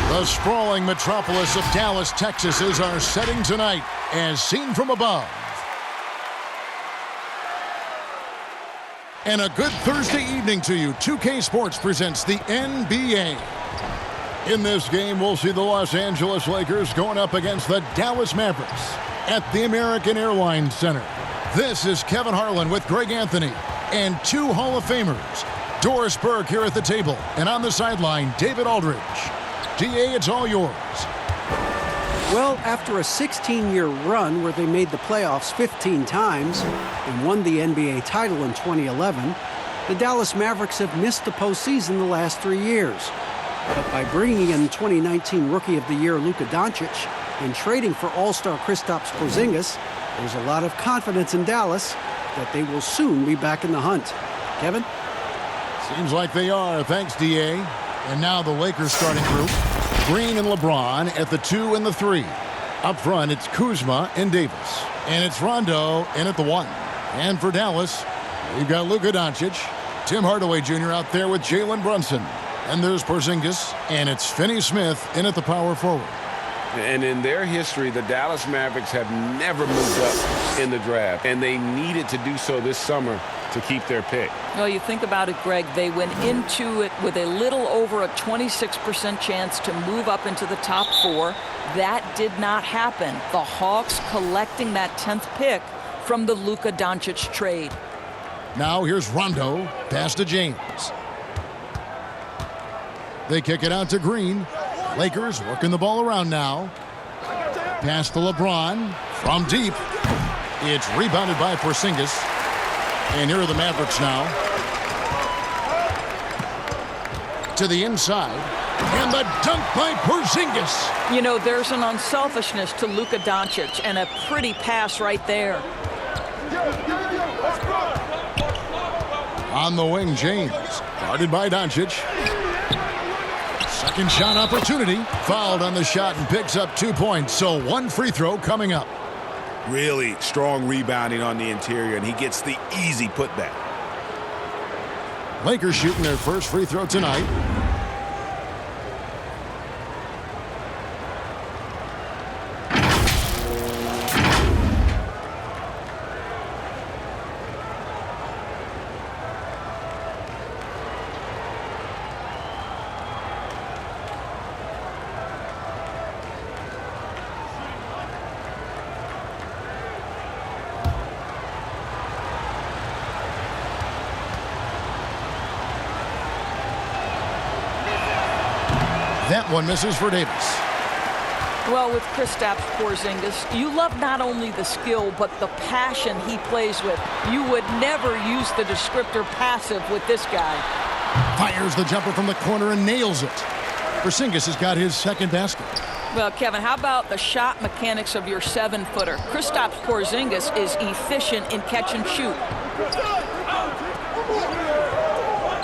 The sprawling metropolis of Dallas, Texas is our setting tonight, as seen from above. And a good Thursday evening to you. 2K Sports presents the NBA. In this game, we'll see the Los Angeles Lakers going up against the Dallas Mavericks at the American Airlines Center. This is Kevin Harlan with Greg Anthony and two Hall of Famers, Doris Burke here at the table, and on the sideline, David Aldridge. DA, it's all yours. Well, after a 16-year run where they made the playoffs 15 times and won the NBA title in 2011, the Dallas Mavericks have missed the postseason the last 3 years. But by bringing in 2019 Rookie of the Year Luka Doncic and trading for All-Star Kristaps Porzingis, there's a lot of confidence in Dallas that they will soon be back in the hunt. Kevin? Seems like they are. Thanks, DA. And now the Lakers starting group. Green and LeBron at the 2 and the 3. Up front, it's Kuzma and Davis. And it's Rondo in at the 1. And for Dallas, we've got Luka Doncic, Tim Hardaway Jr. out there with Jalen Brunson. And there's Porzingis, and it's Finney-Smith in at the power forward. And in their history, the Dallas Mavericks have never moved up in the draft, and they needed to do so this summer to keep their pick. Well, you think about it, Greg, they went into it with a little over a 26% chance to move up into the top 4. That did not happen. The Hawks collecting that 10th pick from the Luka Doncic trade. Now here's Rondo, pass to James. They kick it out to Green. Lakers working the ball around now. Pass to LeBron from deep. It's rebounded by Porzingis. And here are the Mavericks now. To the inside. And the dunk by Porzingis. You know, there's an unselfishness to Luka Doncic and a pretty pass right there. On the wing, James. Guarded by Doncic. Second shot opportunity. Fouled on the shot and picks up 2 points. So one free throw coming up. Really strong rebounding on the interior, and he gets the easy putback. Lakers shooting their first free throw tonight. That one misses for Davis. Well, with Kristaps Porzingis, you love not only the skill, but the passion he plays with. You would never use the descriptor passive with this guy. Fires the jumper from the corner and nails it. Porzingis has got his second basket. Well, Kevin, how about the shot mechanics of your 7-footer? Kristaps Porzingis is efficient in catch and shoot.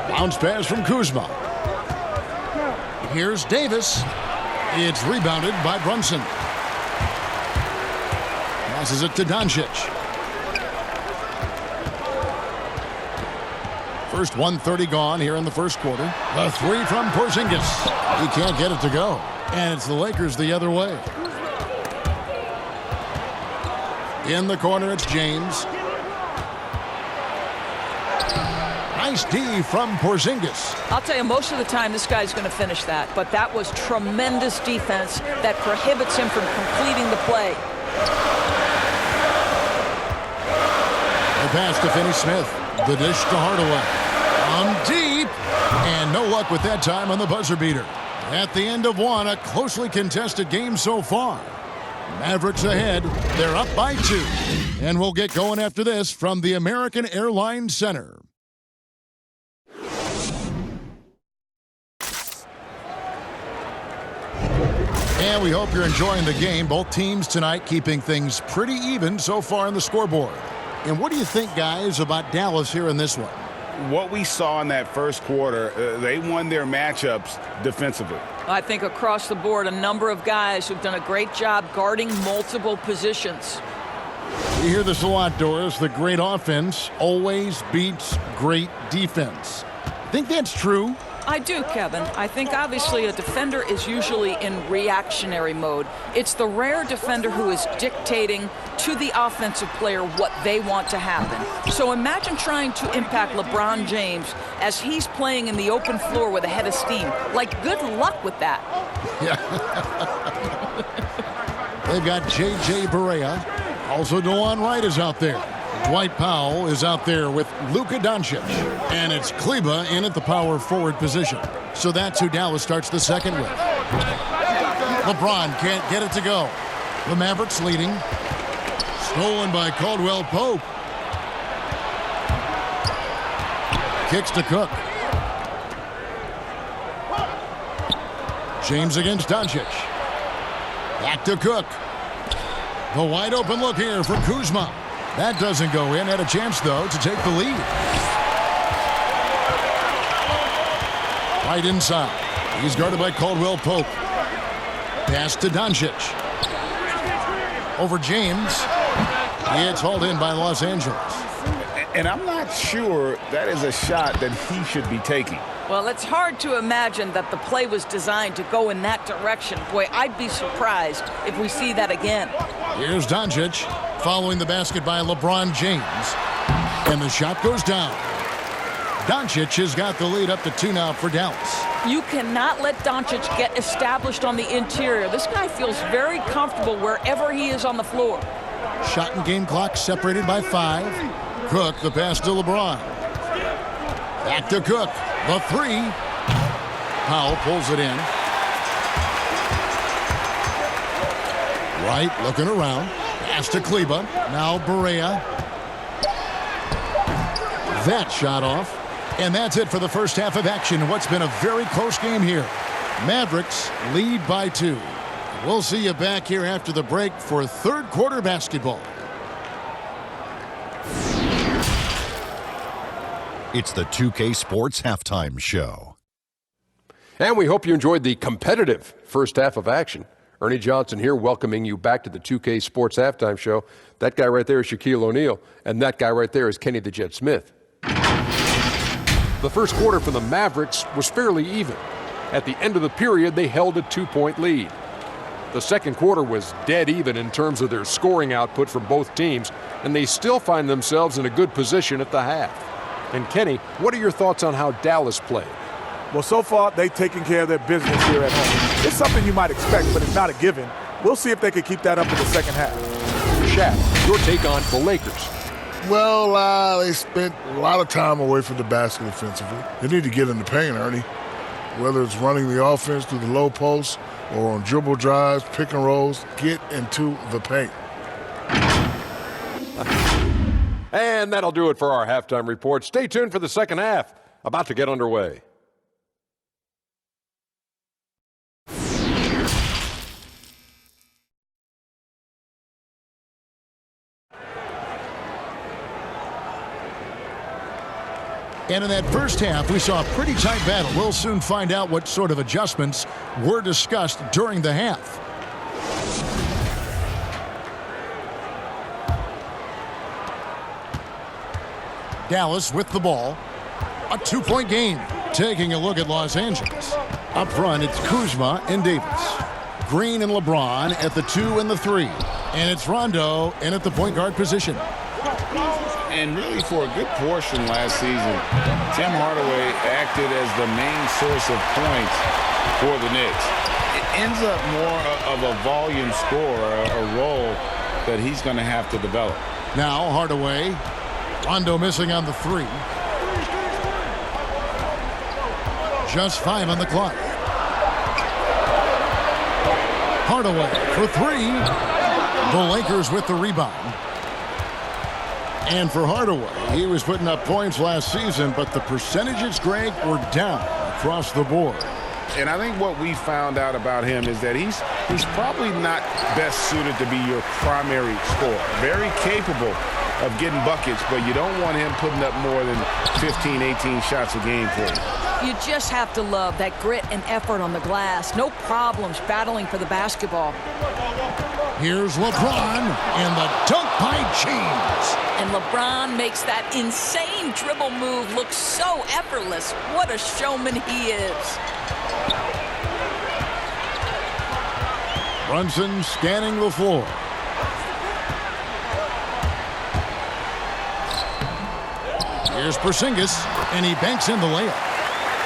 Bounce pass from Kuzma. Here's Davis. It's rebounded by Brunson. Passes it to Doncic. First 1:30 gone here in the first quarter. The 3 from Porzingis. He can't get it to go. And it's the Lakers the other way. In the corner, it's James. Nice D from Porzingis. I'll tell you, most of the time this guy's going to finish that, but that was tremendous defense that prohibits him from completing the play. The pass to Finney-Smith. The dish to Hardaway. Deep. And no luck with that time on the buzzer beater. At the end of one, a closely contested game so far. Mavericks ahead. They're up by 2. And we'll get going after this from the American Airlines Center. And we hope you're enjoying the game. Both teams tonight keeping things pretty even so far on the scoreboard. And what do you think, guys, about Dallas here in this one? What we saw in that first quarter, they won their matchups defensively. I think across the board, a number of guys who've done a great job guarding multiple positions. We hear this a lot, Doris. The great offense always beats great defense. Think that's true? I do, Kevin. I think obviously a defender is usually in reactionary mode. It's the rare defender who is dictating to the offensive player what they want to happen. So imagine trying to impact LeBron James as he's playing in the open floor with a head of steam. Like, good luck with that. Yeah. They've got J.J. Barea. Also, DeLon Wright is out there. Dwight Powell is out there with Luka Doncic. And it's Kleba in at the power forward position. So that's who Dallas starts the second with. LeBron can't get it to go. The Mavericks leading. Stolen by Caldwell Pope. Kicks to Cook. James against Doncic. Back to Cook. The wide open look here for Kuzma. That doesn't go in. Had a chance, though, to take the lead. Right inside. He's guarded by Caldwell Pope. Pass to Doncic. Over James. It's hauled in by Los Angeles. And I'm not sure that is a shot that he should be taking. Well, it's hard to imagine that the play was designed to go in that direction. Boy, I'd be surprised if we see that again. Here's Doncic following the basket by LeBron James. And the shot goes down. Doncic has got the lead up to 2 now for Dallas. You cannot let Doncic get established on the interior. This guy feels very comfortable wherever he is on the floor. Shot and game clock separated by 5. Cook, the pass to LeBron. Back to Cook. The 3. Powell pulls it in. Wright looking around. Pass to Kleba. Now Barea. That shot off. And that's it for the first half of action. What's been a very close game here. Mavericks lead by 2. We'll see you back here after the break for third quarter basketball. It's the 2K Sports Halftime Show. And we hope you enjoyed the competitive first half of action. Ernie Johnson here welcoming you back to the 2K Sports Halftime Show. That guy right there is Shaquille O'Neal, and that guy right there is Kenny the Jet Smith. The first quarter for the Mavericks was fairly even. At the end of the period, they held a 2-point lead. The second quarter was dead even in terms of their scoring output from both teams, and they still find themselves in a good position at the half. And Kenny, what are your thoughts on how Dallas played? Well, so far, they've taken care of their business here at home. It's something you might expect, but it's not a given. We'll see if they can keep that up in the second half. Shaq, your take on the Lakers. Well, they spent a lot of time away from the basket offensively. They need to get in the paint, Ernie. Whether it's running the offense through the low post or on dribble drives, pick and rolls, get into the paint. And that'll do it for our halftime report. Stay tuned for the second half, about to get underway. And in that first half, we saw a pretty tight battle. We'll soon find out what sort of adjustments were discussed during the half. Dallas with the ball. A 2-point game. Taking a look at Los Angeles. Up front, it's Kuzma and Davis. Green and LeBron at the 2 and the 3. And it's Rondo in at the point guard position. And really, for a good portion last season, Tim Hardaway acted as the main source of points for the Knicks. It ends up more of a volume scorer, a role that he's going to have to develop. Now Hardaway. Rondo missing on the 3. Just 5 on the clock. Hardaway for 3. The Lakers with the rebound. And for Hardaway, he was putting up points last season, but the percentages, Greg, were down across the board. And I think what we found out about him is that he's probably not best suited to be your primary scorer. Very capable of getting buckets, but you don't want him putting up more than 15, 18 shots a game for you. You just have to love that grit and effort on the glass. No problems battling for the basketball. Here's LeBron and the dunk by James. And LeBron makes that insane dribble move look so effortless. What a showman he is. Brunson scanning the floor. Here's Porzingis, and he banks in the layup.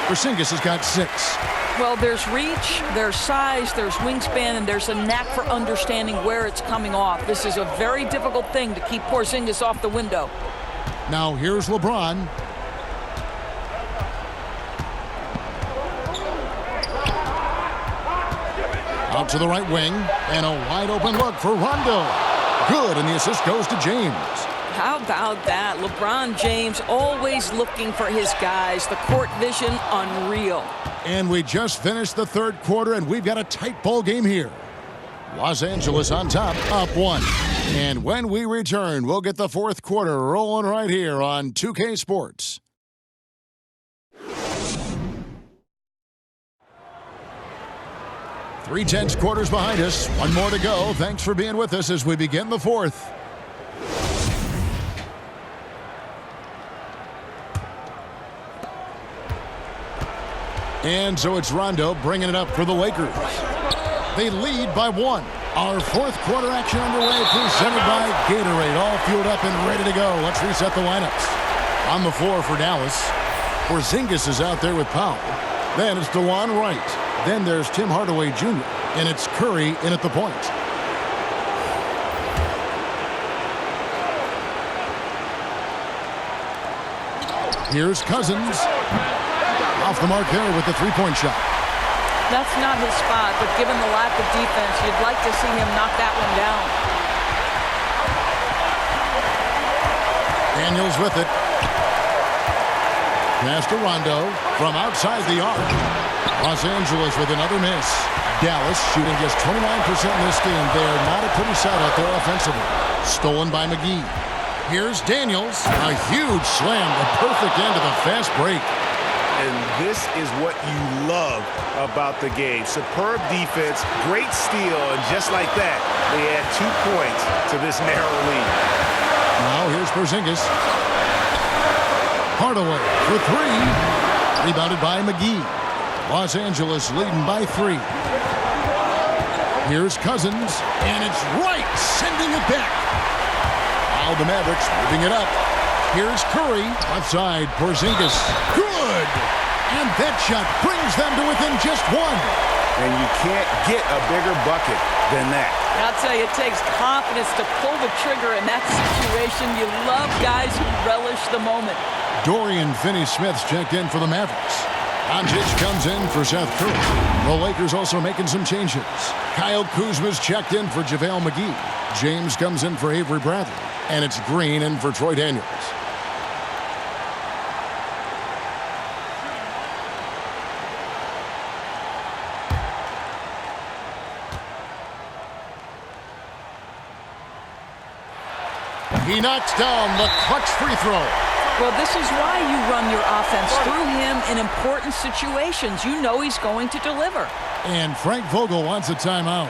Porzingis has got 6. Well, there's reach, there's size, there's wingspan, and there's a knack for understanding where it's coming off. This is a very difficult thing to keep Porzingis off the window. Now here's LeBron. Out to the right wing, and a wide open look for Rondo. Good, and the assist goes to James. How about that? LeBron James always looking for his guys. The court vision, unreal. And we just finished the third quarter, and we've got a tight ball game here. Los Angeles on top, up 1. And when we return, we'll get the fourth quarter rolling right here on 2K Sports. Three-tenths quarters behind us. One more to go. Thanks for being with us as we begin the fourth. And so it's Rondo bringing it up for the Lakers. They lead by 1. Our fourth quarter action underway, presented by Gatorade. All fueled up and ready to go. Let's reset the lineups. On the floor for Dallas, Porzingis is out there with Powell. Then it's DeJuan Wright. Then there's Tim Hardaway Jr. And it's Curry in at the point. Here's Cousins. Off the mark there with the three-point shot. That's not his spot, but given the lack of defense, you'd like to see him knock that one down. Daniels with it. Pass to Rondo from outside the arc. Los Angeles with another miss. Dallas shooting just 29% in this game. They are not a pretty sight out there offensively. Stolen by McGee. Here's Daniels. A huge slam. The perfect end of the fast break. And this is what you love about the game. Superb defense, great steal, and just like that, they add 2 points to this narrow lead. Now here's Porzingis. Hardaway for 3. Rebounded by McGee. Los Angeles leading by 3. Here's Cousins, and it's Wright sending it back. Now the Mavericks moving it up. Here's Curry, outside Porzingis. Good! And that shot brings them to within just 1. And you can't get a bigger bucket than that. I'll tell you, it takes confidence to pull the trigger in that situation. You love guys who relish the moment. Dorian Finney-Smith's checked in for the Mavericks. Doncic comes in for Seth Curry. The Lakers also making some changes. Kyle Kuzma's checked in for JaVale McGee. James comes in for Avery Bradley. And it's Green in for Troy Daniels. He knocks down the clutch free throw. Well, this is why you run your offense through him in important situations. You know he's going to deliver. And Frank Vogel wants a timeout.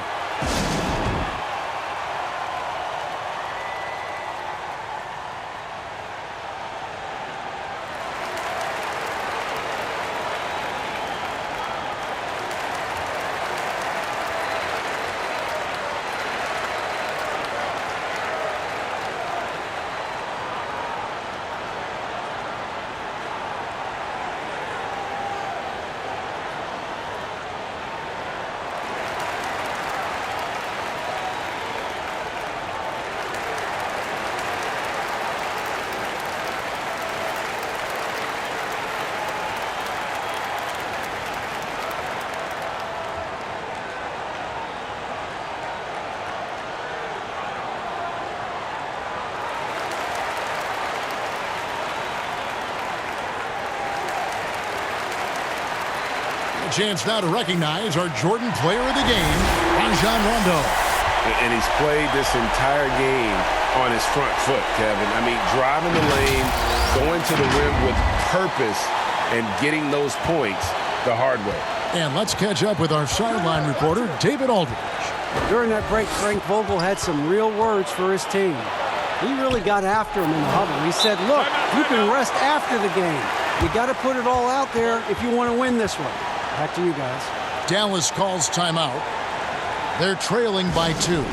Chance now to recognize our Jordan player of the game, Rajon Rondo. And he's played this entire game on his front foot, Kevin. I mean, driving the lane, going to the rim with purpose, and getting those points the hard way. And let's catch up with our sideline reporter, David Aldridge. During that break, Frank Vogel had some real words for his team. He really got after him in the huddle. He said, look, you can rest after the game. You got to put it all out there if you want to win this one. Back to you guys. Dallas calls timeout. They're trailing by 2.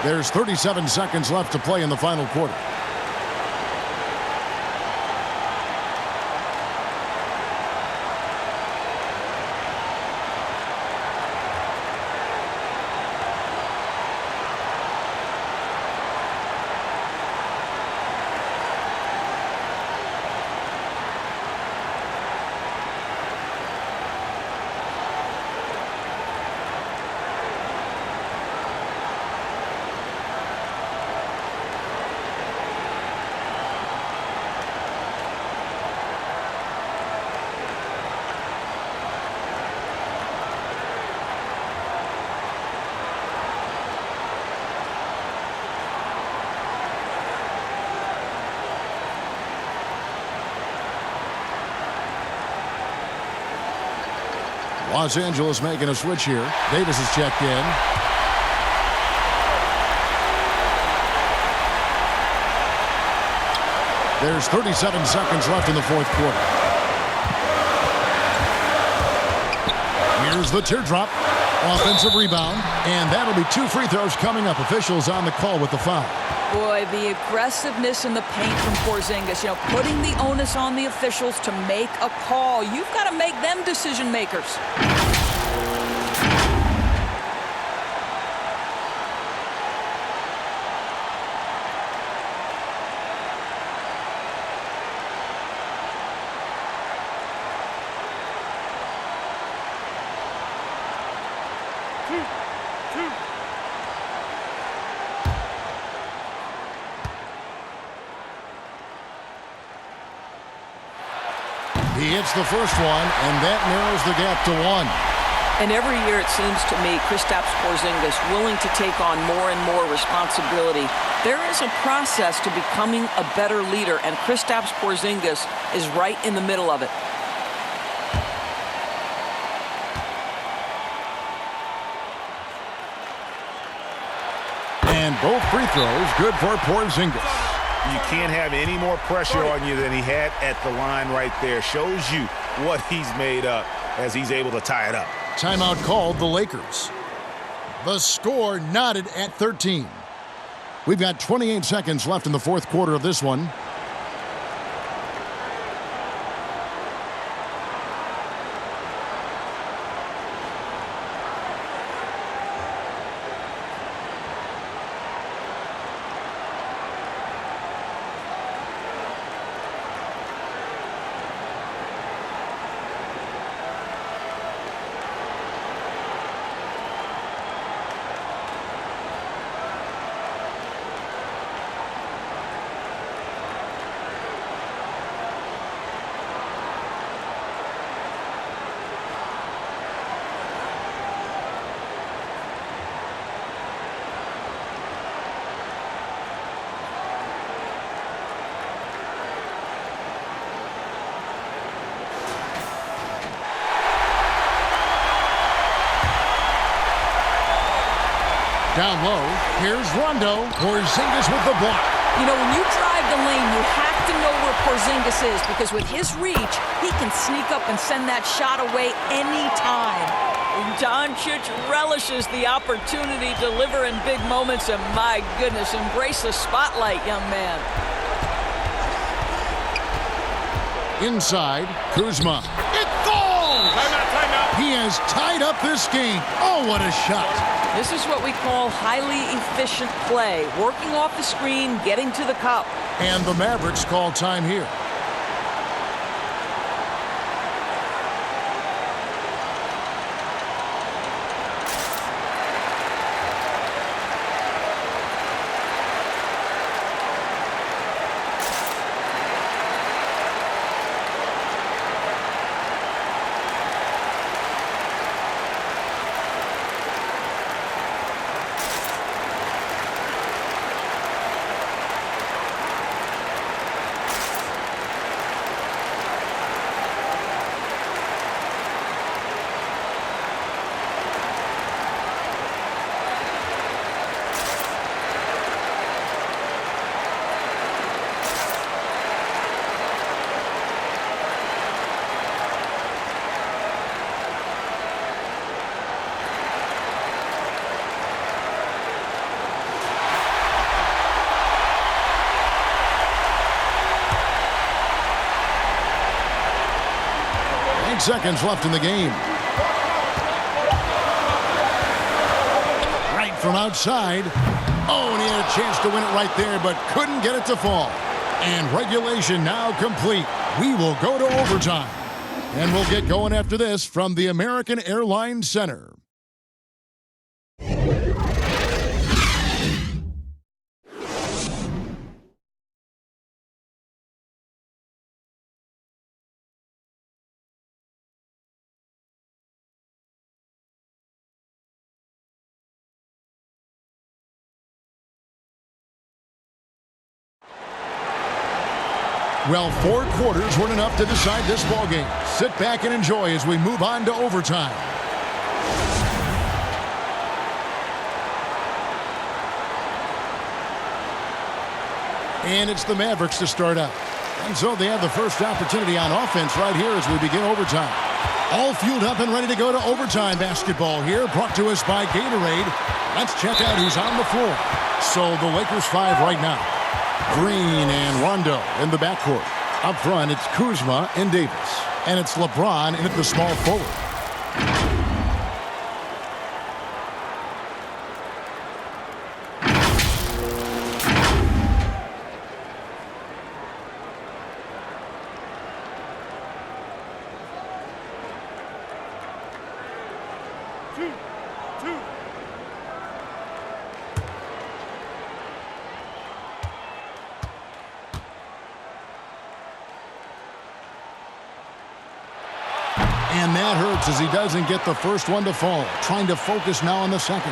There's 37 seconds left to play in the final quarter. Los Angeles making a switch here. Davis is checked in. There's 37 seconds left in the fourth quarter. Here's the teardrop. Offensive rebound. And that'll be 2 free throws coming up. Officials on the call with the foul. Boy, the aggressiveness in the paint from Porzingis, putting the onus on the officials to make a call. You've got to make them decision makers. He hits the first one, and that narrows the gap to 1. And every year, it seems to me, Kristaps Porzingis willing to take on more and more responsibility. There is a process to becoming a better leader, and Kristaps Porzingis is right in the middle of it. And both free throws good for Porzingis. You can't have any more pressure on you than he had at the line right there. Shows you what he's made up as he's able to tie it up. Timeout called the Lakers. The score knotted at 13. We've got 28 seconds left in the fourth quarter of this one. Down low, here's Rondo. Porzingis with the block. When you drive the lane, you have to know where Porzingis is, because with his reach, he can sneak up and send that shot away anytime. And Doncic relishes the opportunity to deliver in big moments, and my goodness, embrace the spotlight, young man. Inside, Kuzma. It falls! Timeout. He has tied up this game. Oh, what a shot. This is what we call highly efficient play. Working off the screen, getting to the cup. And the Mavericks call time here. seconds left in the game. Right from outside. Oh, and he had a chance to win it right there, but couldn't get it to fall. And regulation now complete. We will go to overtime. And we'll get going after this from the American Airlines Center. Well, 4 quarters weren't enough to decide this ballgame. Sit back and enjoy as we move on to overtime. And it's the Mavericks to start out. And so they have the first opportunity on offense right here as we begin overtime. All fueled up and ready to go to overtime basketball here, brought to us by Gatorade. Let's check out who's on the floor. So the Lakers 5 right now. Green and Rondo in the backcourt. Up front, it's Kuzma and Davis. And it's LeBron in at the small forward. And that hurts as he doesn't get the first one to fall. Trying to focus now on the second.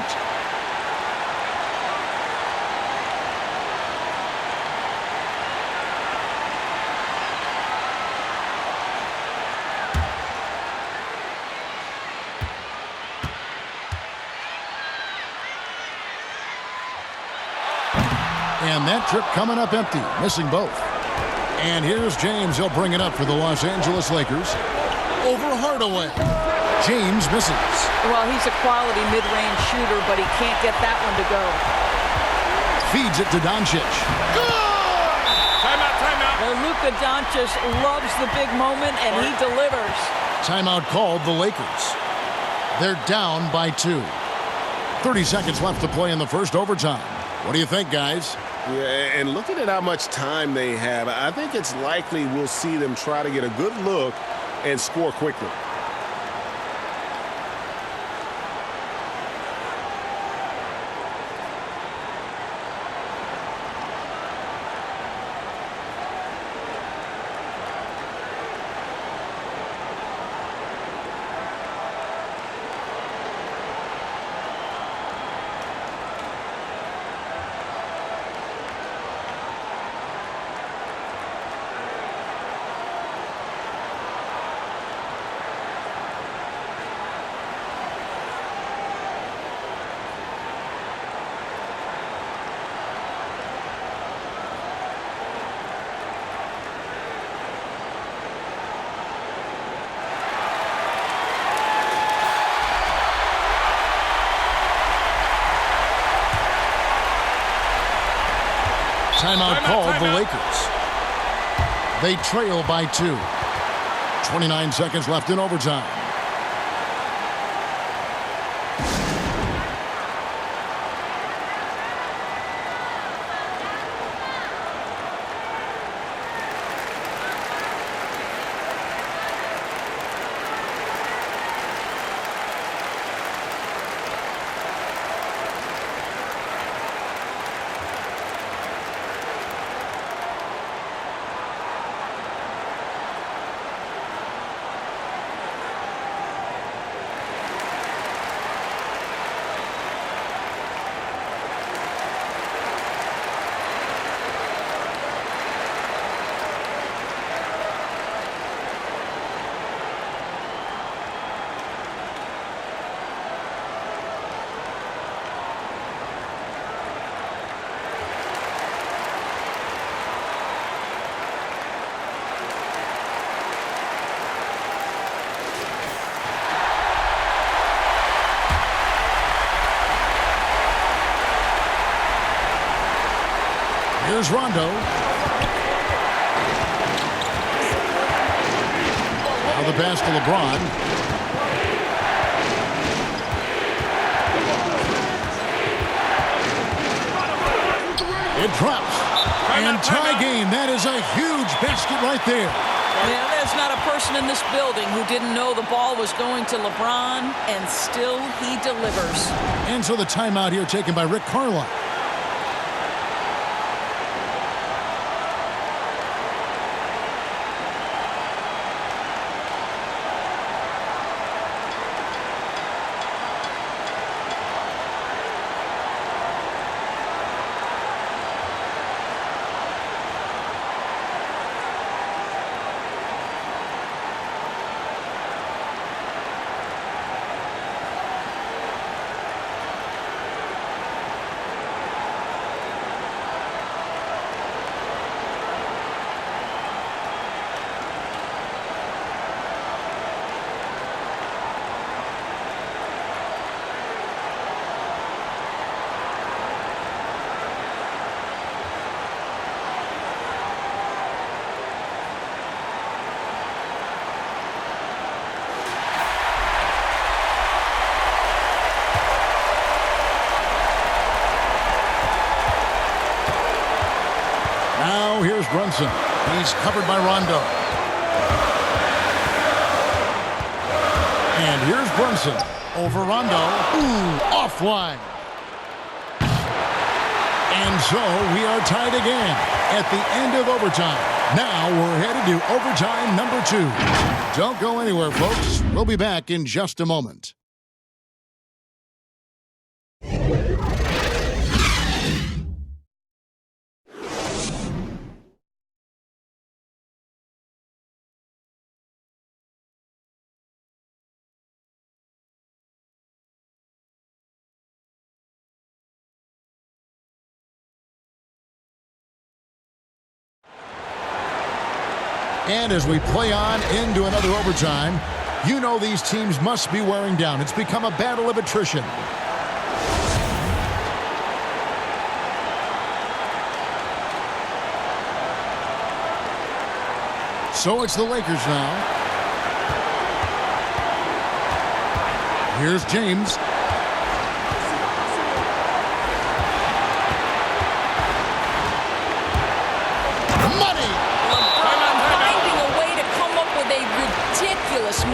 And that trip coming up empty, missing both. And here's James. He'll bring it up for the Los Angeles Lakers. Over Hardaway. James misses. Well, he's a quality mid-range shooter, but he can't get that one to go. Feeds it to Doncic. Good! Timeout. Well, Luka Doncic loves the big moment, and he delivers. Timeout called the Lakers. They're down by 2. 30 seconds left to play in the first overtime. What do you think, guys? Yeah, and looking at how much time they have, I think it's likely we'll see them try to get a good look and score quickly. Timeout called the Lakers. They trail by 2. 29 seconds left in overtime. Here's Rondo. Now the pass to LeBron. It drops. And tie game. That is a huge basket right there. Yeah, there's not a person in this building who didn't know the ball was going to LeBron, and still he delivers. And so the timeout here taken by Rick Carlisle. Now here's Brunson. He's covered by Rondo. And here's Brunson over Rondo. Ooh, offline. And so we are tied again at the end of overtime. Now we're headed to overtime number 2. Don't go anywhere, folks. We'll be back in just a moment. And as we play on into another overtime, you know these teams must be wearing down. It's become a battle of attrition. So it's the Lakers now. Here's James.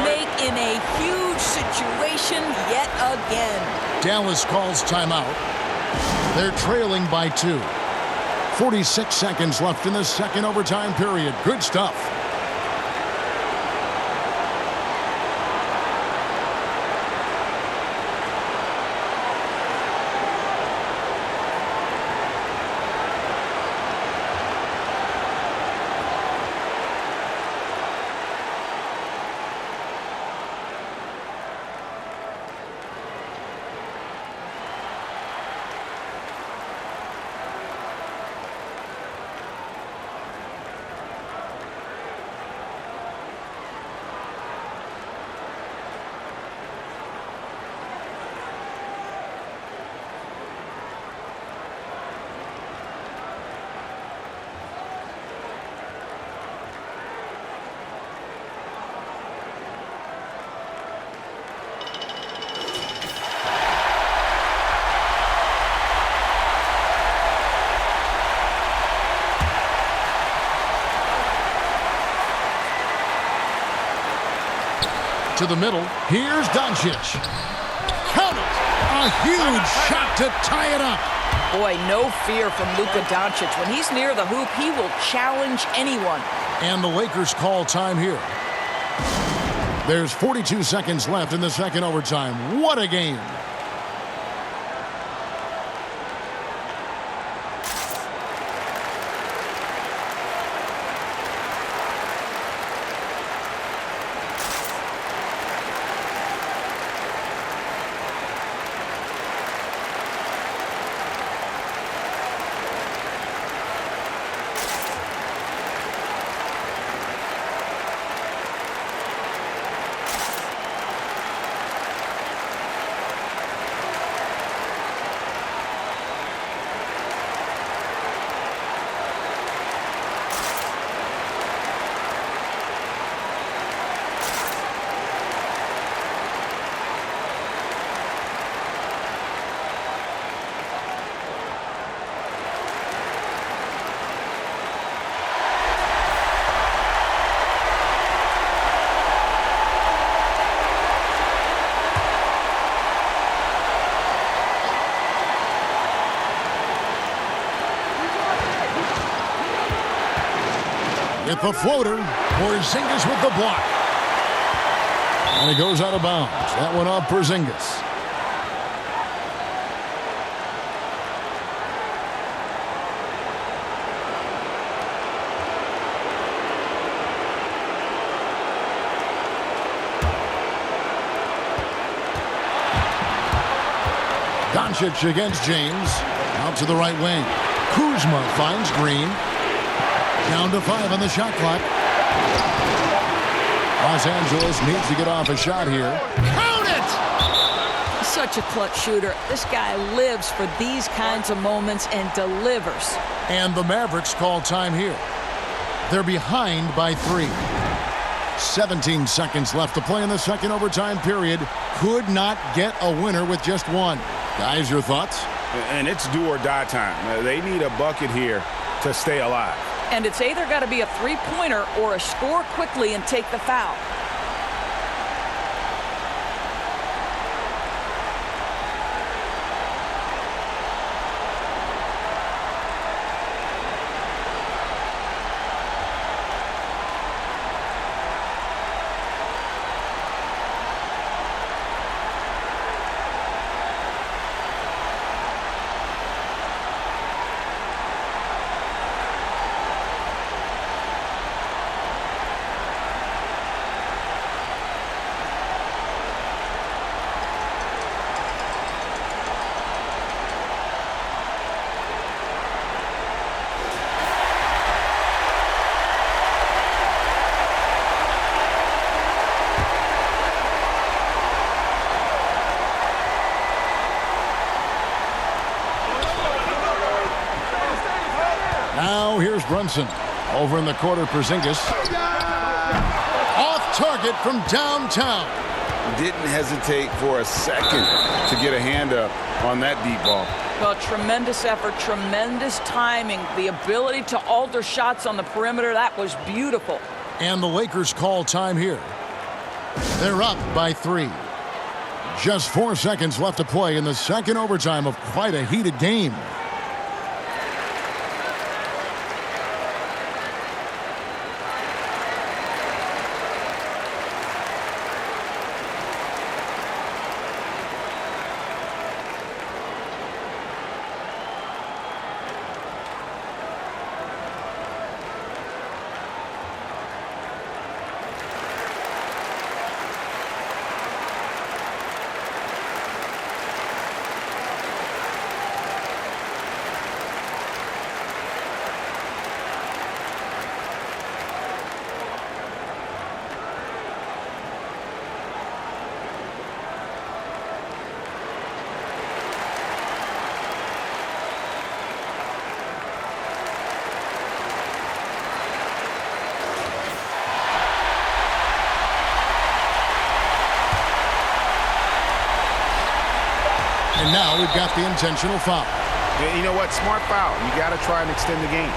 Make in a huge situation yet again. Dallas calls timeout. They're trailing by 2. 46 seconds left in the second overtime period. Good stuff. To the middle. Here's Doncic. Count it! A huge shot to tie it up. Boy, no fear from Luka Doncic. When he's near the hoop, he will challenge anyone. And the Lakers call time here. There's 42 seconds left in the second overtime. What a game. with the floater. Porzingis with the block. And it goes out of bounds. That one off Porzingis. Doncic against James. Out to the right wing. Kuzma finds Green. Down to 5 on the shot clock. Los Angeles needs to get off a shot here. Count it! Such a clutch shooter. This guy lives for these kinds of moments and delivers. And the Mavericks call time here. They're behind by 3. 17 seconds left to play in the second overtime period. Could not get a winner with just one. Guys, your thoughts? And it's do or die time. They need a bucket here to stay alive. And it's either got to be a three-pointer or a score quickly and take the foul. Now here's Brunson. Over in the corner, Porzingis. Off target from downtown. Didn't hesitate for a second to get a hand up on that deep ball. Well, tremendous effort, tremendous timing. The ability to alter shots on the perimeter, that was beautiful. And the Lakers call time here. They're up by 3. Just 4 seconds left to play in the second overtime of quite a heated game. And now we've got the intentional foul. You know what? Smart foul. You got to try and extend the game.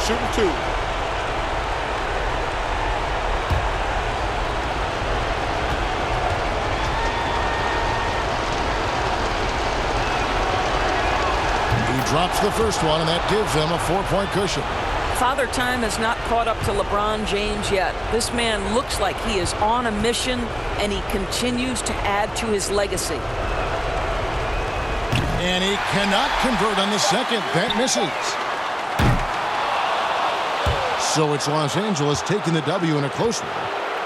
Shooting 2. Drops the first one, and that gives them a 4-point cushion. Father Time has not caught up to LeBron James yet. This man looks like he is on a mission, and he continues to add to his legacy. And he cannot convert on the second. That misses. So it's Los Angeles taking the W in a close one.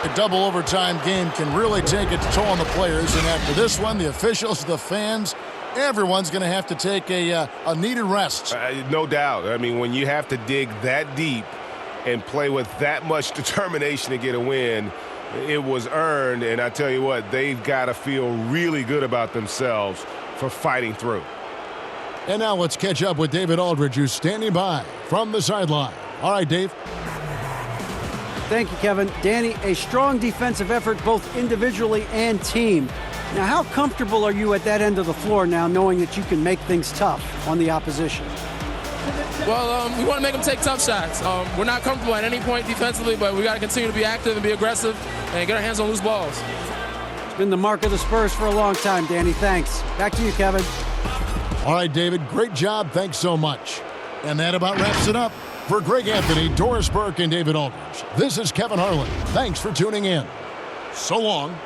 A double overtime game can really take its toll on the players, and after this one, the officials, the fans, everyone's going to have to take a needed rest. No doubt. I mean, when you have to dig that deep and play with that much determination to get a win, it was earned. And I tell you what, they've got to feel really good about themselves for fighting through. And now let's catch up with David Aldridge, who's standing by from the sideline. All right, Dave. Thank you, Kevin. Danny, a strong defensive effort both individually and team. Now, how comfortable are you at that end of the floor now, knowing that you can make things tough on the opposition? Well, we want to make them take tough shots. We're not comfortable at any point defensively, but we got to continue to be active and be aggressive and get our hands on loose balls. It's been the mark of the Spurs for a long time, Danny. Thanks. Back to you, Kevin. All right, David, great job. Thanks so much. And that about wraps it up. For Greg Anthony, Doris Burke, and David Aldridge, this is Kevin Harlan. Thanks for tuning in. So long.